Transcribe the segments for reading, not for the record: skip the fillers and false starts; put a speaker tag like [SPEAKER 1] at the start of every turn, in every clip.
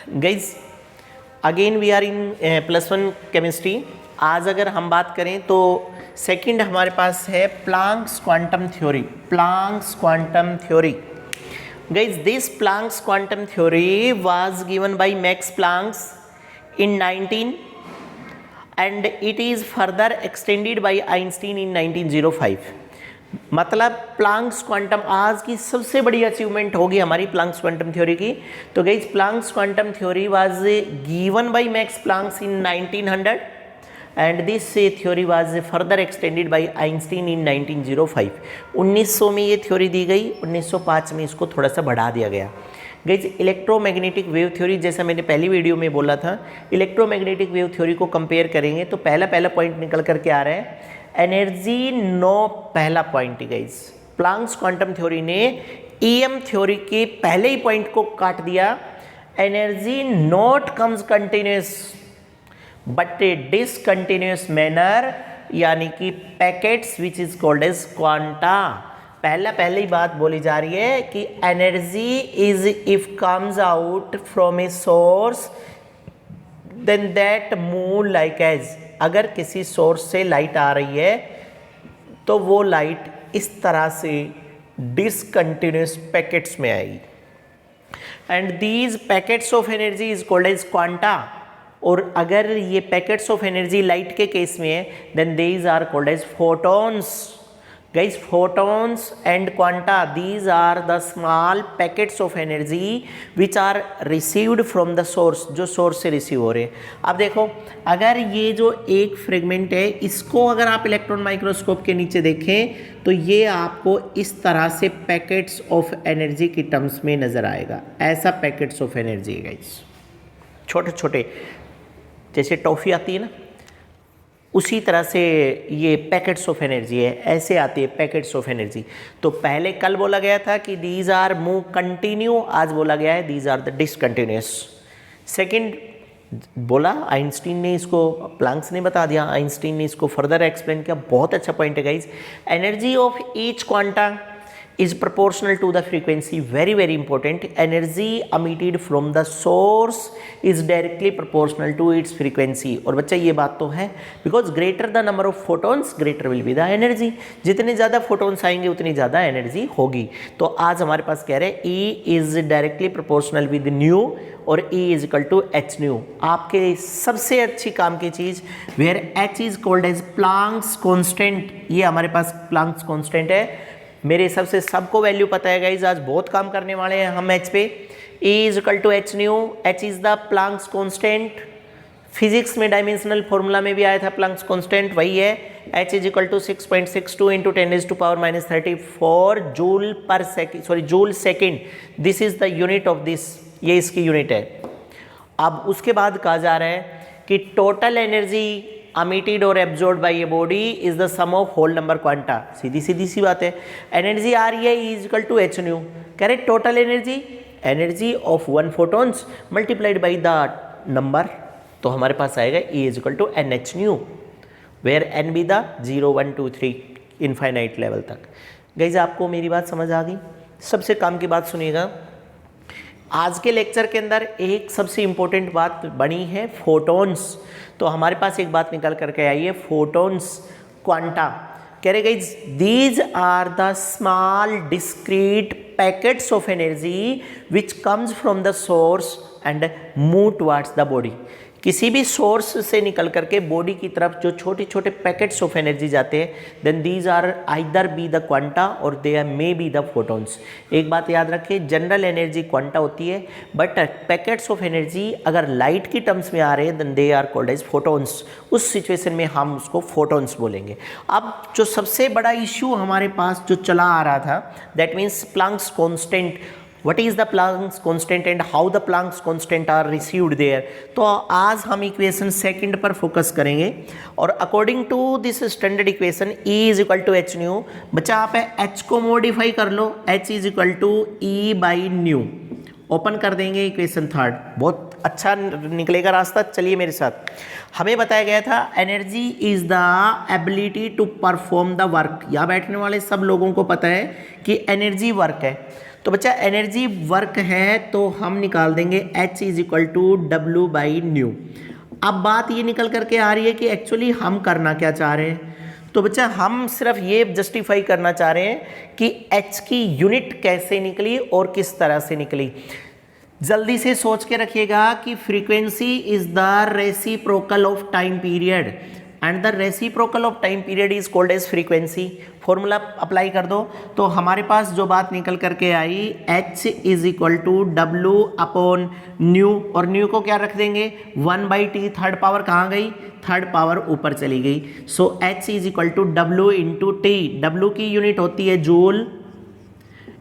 [SPEAKER 1] Guys again we are in +1 chemistry. आज अगर हम बात करें तो सेकंड हमारे पास है Planck's quantum theory. Planck's quantum theory, guys this Planck's quantum theory was given by Max Planck's in 19 and it is further extended by Einstein in 1905। मतलब Planck's quantum आज की सबसे बड़ी अचीवमेंट होगी हमारी प्लांक्स क्वांटम थ्योरी की। तो guys Planck's quantum theory was given by Max Planck's in 1900 and this theory was further extended by Einstein in 1905। 1900 में ये थ्योरी दी गई, 1905 में इसको थोड़ा सा बढ़ा दिया गया। गाइस इलेक्ट्रोमैग्नेटिक वेव थ्योरी, जैसा मैंने पहली वीडियो में बोला था, इलेक्ट्रोमैग्नेटिक वेव थ्योरी को कंपेयर करेंगे तो पहला पॉइंट निकल करके आ रहा है एनर्जी नो। पहला point guys Planck's quantum theory ने ईएम थ्योरी के पहले ही पॉइंट को काट दिया। Energy not comes continuous but a discontinuous manner, यानी कि packets which is called as quanta. पहली बात बोली जा रही है कि energy is if comes out from a source then that move like as. अगर किसी सोर्स से लाइट आ रही है तो वो लाइट इस तरह से डिसकंटिन्यूस पैकेट्स में आएगी and these packets of energy is called as quanta. और अगर ये पैकेट्स ऑफ एनर्जी लाइट के केस में है then these are called as photons. Guys, photons and quanta, these are the small packets of energy which are received from the source, जो source से receive हो रहे हैं। अब देखो अगर ये जो एक फ्रेगमेंट है इसको अगर आप इलेक्ट्रॉन माइक्रोस्कोप के नीचे देखें तो ये आपको इस तरह से पैकेट्स ऑफ एनर्जी की टर्म्स में नज़र आएगा। ऐसा पैकेट्स ऑफ एनर्जी है गाइस, छोटे छोटे जैसे टॉफ़ी आती है ना, उसी तरह से ये पैकेट्स ऑफ एनर्जी है, ऐसे आती है पैकेट्स ऑफ एनर्जी। तो पहले कल बोला गया था कि दीज आर मूव कंटिन्यू, आज बोला गया है these are the discontinuous. Second बोला आइंस्टीन ने, इसको प्लांक्स ने बता दिया, आइंस्टीन ने इसको फर्दर एक्सप्लेन किया। बहुत अच्छा पॉइंट है guys. Energy of each quanta is proportional to the frequency, very important। energy emitted from the source is directly proportional to its frequency। और बच्चा ये बात तो है because greater the number of photons greater will be the energy। जितने ज़्यादा photons आएंगे उतनी ज़्यादा energy होगी। तो आज हमारे पास कह रहे हैं E is directly proportional with nu और E is equal to h nu। आपके सबसे अच्छी काम की चीज़ where h is called as Planck's constant, ये हमारे पास Planck's constant है। मेरे हिसाब से सबको वैल्यू पता है गाइज, आज बहुत काम करने वाले हैं हम एच पे। E is equal to H nu, H is the Planck's constant. Physics में डायमेंशनल फॉर्मूला में भी आया था प्लांक्स कांस्टेंट, वही है। H is equal to 6.62 into 10⁻⁻34 joule per second, sorry joule second. This is the unit of this, ये इसकी unit है। अब उसके बाद कहा जा रहा है कि total energy emitted or absorbed by a body is the sum of whole number quanta। सीधी सी बात है। एनर्जी आ रही है E is equal to H nu, correct. Total energy of one photons multiplied by the number, तो हमारे पास आएगा E is equal to N H nu, where N be the 0 1 2 3 infinite level तक। गाइस आपको मेरी बात समझ आ गई? सबसे काम की बात सुनिएगा, आज के लेक्चर के अंदर एक सबसे इंपॉर्टेंट बात बनी है फोटॉन्स। तो हमारे पास एक बात निकल करके आई है फोटॉन्स क्वांटा। कह रहे guys these are the small discrete packets of energy which comes from the source and move towards the body. किसी भी सोर्स से निकल करके बॉडी की तरफ जो छोटे छोटे पैकेट्स ऑफ एनर्जी जाते हैं then these are either be the quanta और they may be the photons. एक बात याद रखें, जनरल एनर्जी क्वांटा होती है बट पैकेट्स ऑफ एनर्जी अगर लाइट की टर्म्स में आ रहे हैं then they are called as photons. उस सिचुएशन में हम उसको फोटॉन्स बोलेंगे। अब जो सबसे बड़ा इश्यू हमारे पास जो चला आ रहा था that means Planck's constant. What is the Planck's constant and how the Planck's constant are received there? तो आज हम इक्वेशन सेकंड पर फोकस करेंगे और according to this standard equation E is equal to H nu. बच्चा आप H को modify कर लो, H is equal to E by nu. Open कर देंगे इक्वेशन थर्ड, बहुत अच्छा निकलेगा रास्ता। चलिए मेरे साथ। हमें बताया गया था energy is the ability to perform the work. यहाँ बैठने वाले सब लोगों को पता है कि एनर्जी वर्क है। तो बच्चा एनर्जी वर्क है तो हम निकाल देंगे H is equal to W by nu. अब बात ये निकल करके आ रही है कि एक्चुअली हम करना क्या चाह रहे हैं। तो बच्चा हम सिर्फ ये जस्टिफाई करना चाह रहे हैं कि H की यूनिट कैसे निकली और किस तरह से निकली। जल्दी से सोच के रखिएगा कि frequency is the reciprocal of time period and the reciprocal of time period is called as frequency. Formula apply कर दो तो हमारे पास जो बात निकल करके आई H is equal to W upon nu, और न्यू को क्या रख देंगे 1/t, थर्ड पावर कहाँ गई, थर्ड पावर ऊपर चली गई। So H is equal to W into T. W की यूनिट होती है जूल,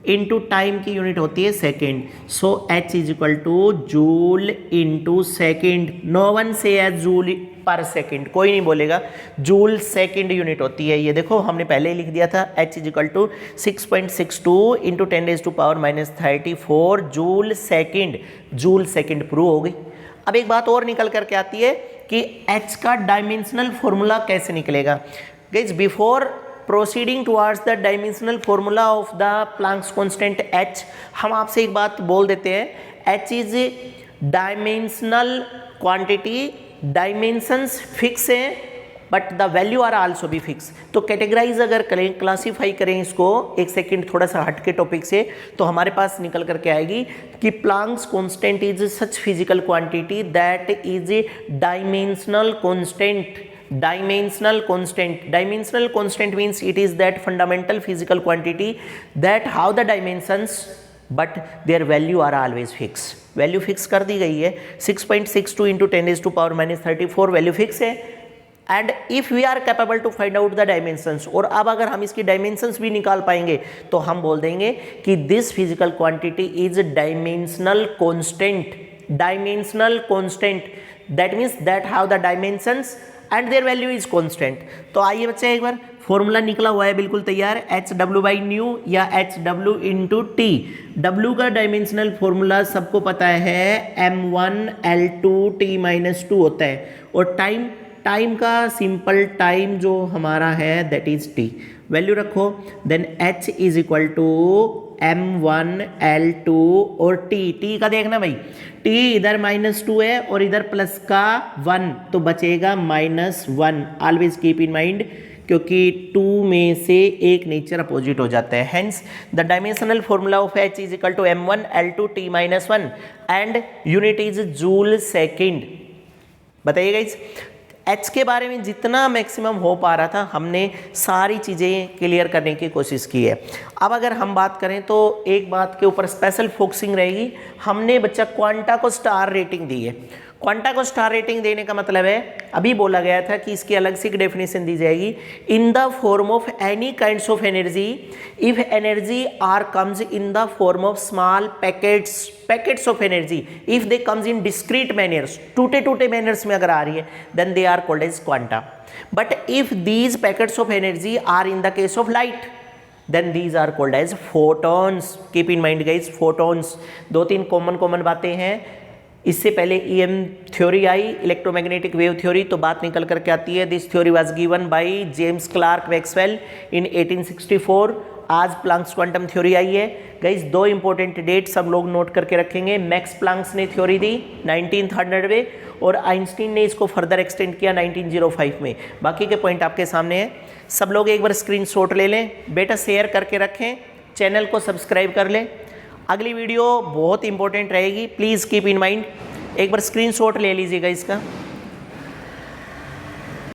[SPEAKER 1] इंटू टाइम की यूनिट होती है second. So H is equal to joule into second. No one से है जूल पर सेकेंड, कोई नहीं बोलेगा, जूल सेकेंड यूनिट होती है। ये देखो हमने पहले ही लिख दिया था H is equal to 6.62 into 10⁻⁻34 joule second. Joule second prove हो गई। अब एक बात और निकल करके आती है कि H का डायमेंशनल फॉर्मूला कैसे निकलेगा। Guys before proceeding towards the dimensional formula of the Planck's constant H, हम आपसे एक बात बोल देते हैं, H is dimensional quantity, dimensions fix है but the value are also भी फिक्स। तो कैटेगराइज अगर करें, क्लासीफाई करें इसको, एक सेकंड थोड़ा सा हट के टॉपिक से, तो हमारे पास निकल करके आएगी कि Planck's constant is such physical quantity that is a dimensional constant. Dimensional constant means it is that fundamental physical quantity that have the dimensions but their value are always fixed. Value fix कर दी गई है, 6.62 into 10⁻⁻34 value fix है। And if we are capable to find out the dimensions, और अब अगर हम इसकी डायमेंशंस भी निकाल पाएंगे तो हम बोल देंगे कि this physical quantity is dimensional constant. Dimensional constant that means that have the dimensions and their value is constant. तो आइए बच्चे एक बार फॉर्मूला निकला हुआ है बिल्कुल तैयार, एच डब्ल्यू बाई न्यू या H W into T. W का डायमेंशनल फॉर्मूला सबको पता है m1L2T-2 होता है, और टाइम का सिंपल टाइम जो हमारा है दैट इज टी। वैल्यू रखो, then h is equal to m1L2 और t का देखना भाई, t इधर -2 है और इधर प्लस का 1, तो बचेगा -1। ऑलवेज कीप इन माइंड, क्योंकि 2 में से एक नेचर अपोजिट हो जाता है। Hence the dimensional formula of h is equal to m1L2T-1 and unit is joule second. बताइएगा इस H के बारे में जितना मैक्सिमम हो पा रहा था हमने सारी चीज़ें क्लियर करने की कोशिश की है। अब अगर हम बात करें तो एक बात के ऊपर स्पेशल फोकसिंग रहेगी। हमने बच्चा क्वांटा को स्टार रेटिंग दी है। क्वांटा को स्टार रेटिंग देने का मतलब है, अभी बोला गया था कि इसकी अलग से एक डेफिनेशन दी जाएगी, in the form of any kinds of energy if energy are comes in the form of small packets of energy if they comes in discrete manners, टूटे मैनर्स में अगर आ रही है, then they are called as quanta. But if these packets of energy are in the case of light, then these are called as photons. keep in mind guys, photons। 2-3 common बातें हैं। इससे पहले EM theory आई, electromagnetic wave theory, तो बात निकल करके आती है, this theory was given by James Clerk Maxwell in 1864। आज प्लैंक्स क्वांटम थ्योरी आई है। गाइस 2 इंपॉर्टेंट डेट्स हम लोग नोट करके रखेंगे। मैक्स प्लैंक्स ने थ्योरी दी 1900 में, और आइंस्टीन ने इसको फर्दर एक्सटेंड किया 1905 में। बाकी के पॉइंट आपके सामने हैं, सब लोग एक बार स्क्रीनशॉट ले लें बेटा, शेयर करके रखें, चैनल को सब्सक्राइब कर लें। अगली वीडियो बहुत इंपॉर्टेंट रहेगी, प्लीज़ कीप इन माइंड। एक बार स्क्रीनशॉट ले लीजिएगा इसका।